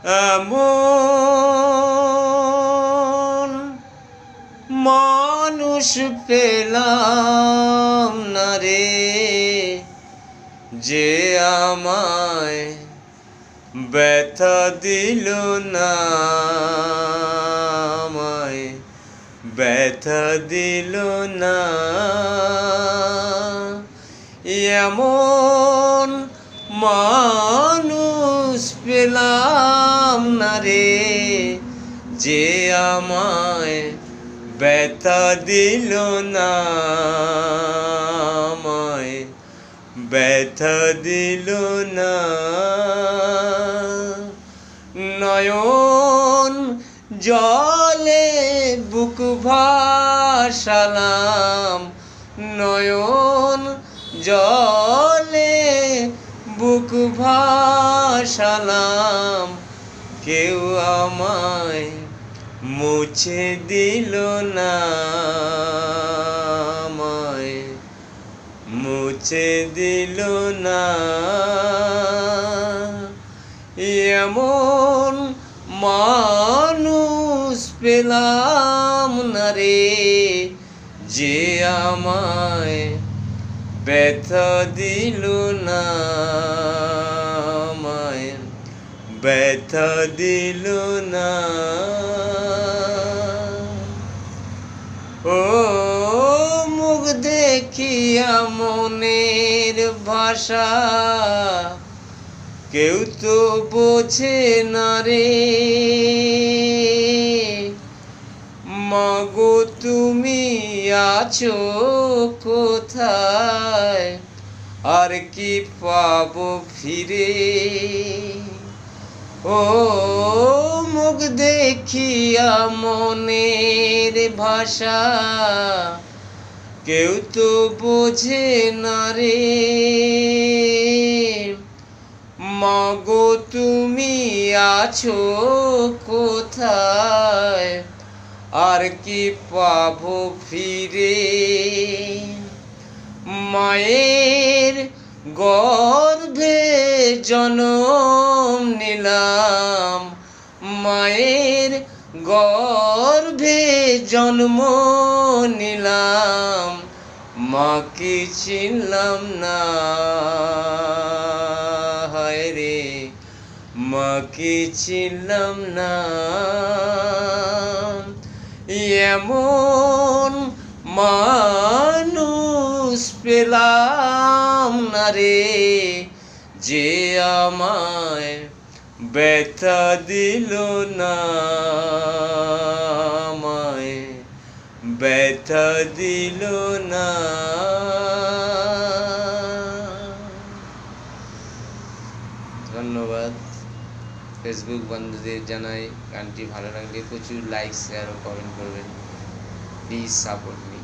এমন মানুষ পেলাম না রে, যে আমায় ব্যথা দিল না, আমায় ব্যথা দিল না। এমন মানুষ পেলাম না রে, যে আমায় ব্যথা দিল না, আমায় ব্যথা দিল না। নয়ন জলে বুক ভাসালাম, নয়ন জলে বুক ভাসালাম, কেউ আমায় মুছে দিল না, আমায় মুছে দিল না। এমন মানুষ পেলাম না রে, যে আমায় ব্যথা দিল না, আমায় ব্যথা দিল না। ও মুখ দেখিয়া মনের ভাষা কেউ তো বোঝে না রে, মাগো তুমি আছো কোথায়, আর কি পাবো ফিরে। ও মুখ দেখিয়া মনের ভাষা কেউ তো বোঝে না রে, মাগো তুমি আছো কোথায়, আর কি পাবো ফিরে। মায়ের গর্ভে জনম নিলাম, মায়ের গর্ভে জন্ম নিলাম, মাকে চিনলাম না, হায় রে মাকে চিনলাম না। এমন মানুষ পেলাম না রে, যে আমায় ব্যথা দিল না, আমায় ব্যথা দিল না। ধন্যবাদ। ফেসবুক বন্ধুদের জানাই গানটি ভালো লাগলে প্রচুর লাইক, শেয়ার ও কমেন্ট করবেন। Please support me.